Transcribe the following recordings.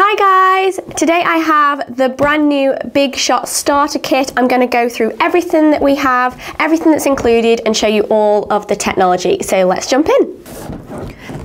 Hi guys! Today I have the brand new Big Shot starter kit. I'm going to go through everything that we have, everything that's included, and show you all of the technology. So let's jump in.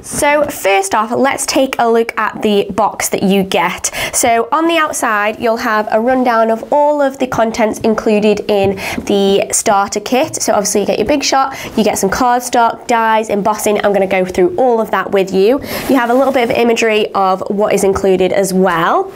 So first off, let's take a look at the box that you get. So on the outside, you'll have a rundown of all of the contents included in the starter kit. So obviously you get your Big Shot, you get some cardstock, dies, embossing. I'm going to go through all of that with you. You have a little bit of imagery of what is included as well.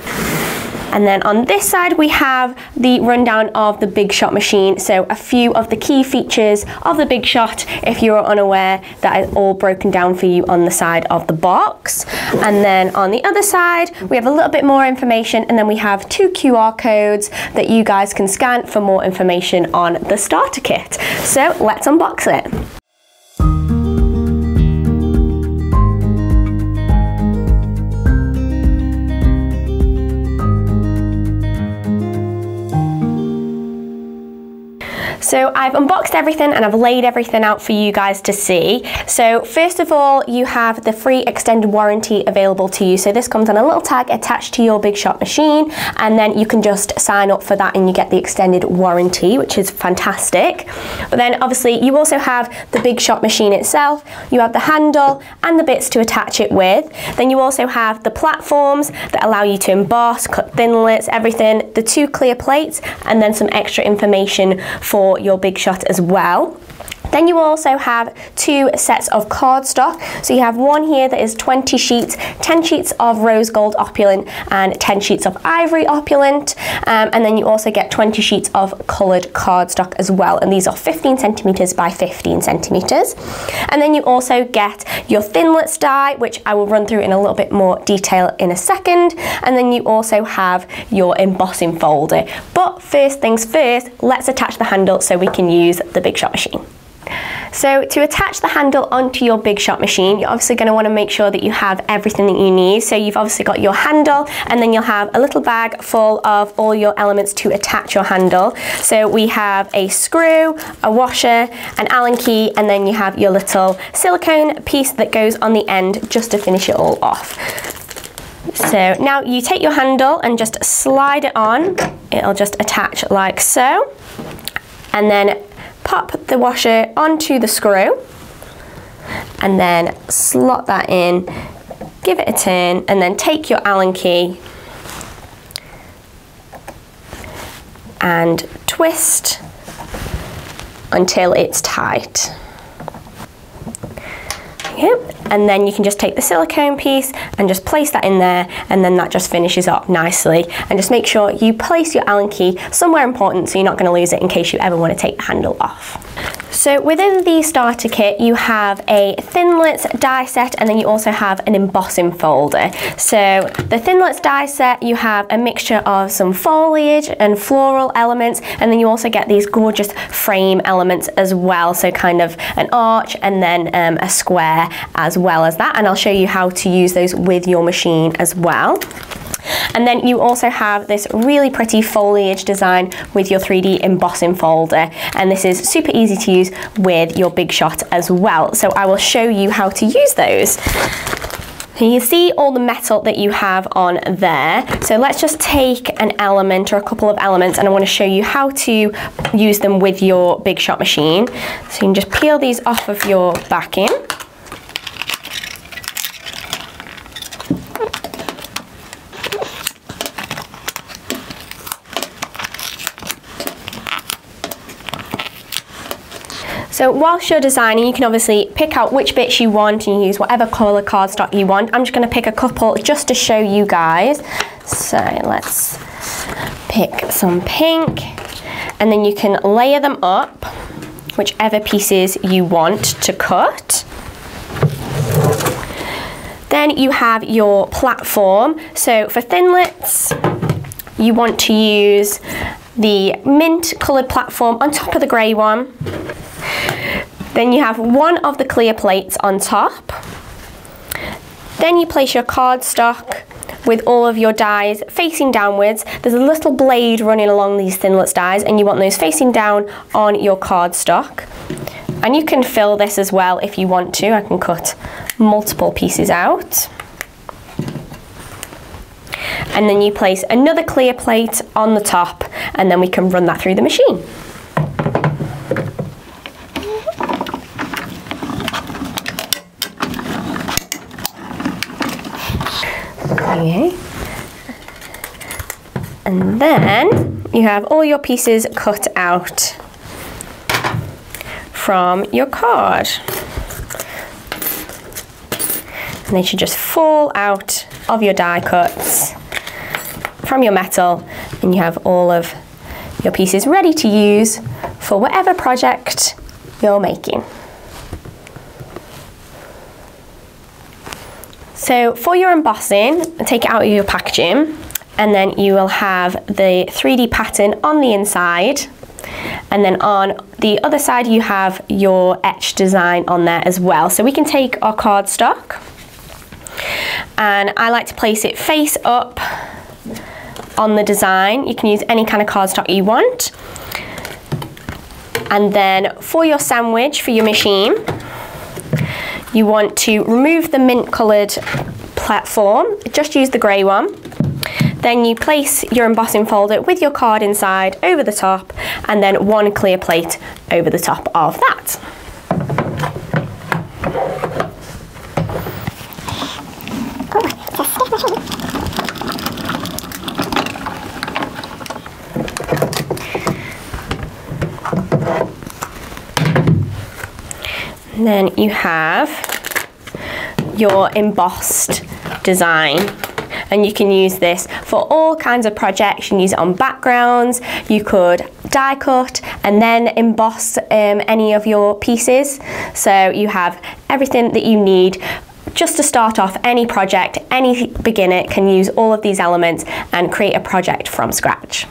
And then on this side we have the rundown of the Big Shot machine. So a few of the key features of the Big Shot, if you're unaware, that is all broken down for you on the side of the box. And then on the other side we have a little bit more information, and then we have 2 QR codes that you guys can scan for more information on the starter kit. So let's unbox it. So I've unboxed everything and I've laid everything out for you guys to see. So first of all, you have the free extended warranty available to you. So this comes on a little tag attached to your Big Shot machine, and then you can just sign up for that and you get the extended warranty, which is fantastic. But then obviously you also have the Big Shot machine itself. You have the handle and the bits to attach it with. Then you also have the platforms that allow you to emboss, cut thinlits, everything, the 2 clear plates, and then some extra information for your Big Shot as well. Then you also have 2 sets of cardstock. So you have one here that is 20 sheets, 10 sheets of rose gold opulent and 10 sheets of ivory opulent. And then you also get 20 sheets of coloured cardstock as well. And these are 15 centimetres by 15 centimetres. And then you also get your Thinlits die, which I will run through in a little bit more detail in a second. And then you also have your embossing folder. But first things first, let's attach the handle so we can use the Big Shot machine. So to attach the handle onto your Big Shot machine, you're obviously going to want to make sure that you have everything that you need. So you've obviously got your handle, and then you'll have a little bag full of all your elements to attach your handle. So we have a screw, a washer, an Allen key, and then you have your little silicone piece that goes on the end just to finish it all off. So now you take your handle and just slide it on. It'll just attach like so, and then pop the washer onto the screw and then slot that in, give it a turn, and then take your Allen key and twist until it's tight. Yep. And then you can just take the silicone piece and just place that in there, and then that just finishes up nicely. And just make sure you place your Allen key somewhere important so you're not going to lose it in case you ever want to take the handle off. So within the starter kit you have a Thinlits Die Set, and then you also have an embossing folder. So the Thinlits Die Set, you have a mixture of some foliage and floral elements, and then you also get these gorgeous frame elements as well, so kind of an arch and then a square as well as that, and I'll show you how to use those with your machine as well. And then you also have this really pretty foliage design with your 3D embossing folder, and this is super easy to use with your Big Shot as well. So I will show you how to use those. So you see all the metal that you have on there. So let's just take an element or a couple of elements, and I want to show you how to use them with your Big Shot machine. So you can just peel these off of your backing. So whilst you're designing, you can obviously pick out which bits you want and use whatever colour cardstock you want. I'm just going to pick a couple just to show you guys. So let's pick some pink, and then you can layer them up, whichever pieces you want to cut. Then you have your platform. So for Thinlits, you want to use the mint coloured platform on top of the grey one. Then you have one of the clear plates on top. Then you place your cardstock with all of your dies facing downwards. There's a little blade running along these Thinlits dies, and you want those facing down on your cardstock. And you can fill this as well if you want to. I can cut multiple pieces out. and then you place another clear plate on the top, and then we can run that through the machine. Okay. And then you have all your pieces cut out from your card. And they should just fall out of your die cuts from your metal, and you have all of your pieces ready to use for whatever project you're making. So for your embossing, take it out of your packaging, and then you will have the 3D pattern on the inside, and then on the other side you have your etched design on there as well. So we can take our cardstock, and I like to place it face up on the design. You can use any kind of cardstock you want. And then for your sandwich, for your machine, you want to remove the mint coloured platform, just use the grey one. Then you place your embossing folder with your card inside over the top, and then one clear plate over the top of that. And then you have your embossed design, and you can use this for all kinds of projects. You can use it on backgrounds, you could die cut and then emboss any of your pieces. So you have everything that you need just to start off any project. Any beginner can use all of these elements and create a project from scratch.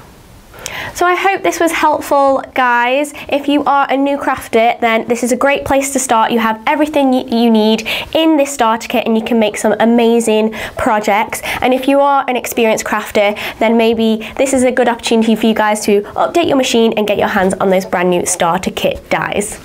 So I hope this was helpful, guys. If you are a new crafter, then this is a great place to start. You have everything you need in this starter kit, and you can make some amazing projects. And if you are an experienced crafter, then maybe this is a good opportunity for you guys to update your machine and get your hands on those brand new starter kit dies.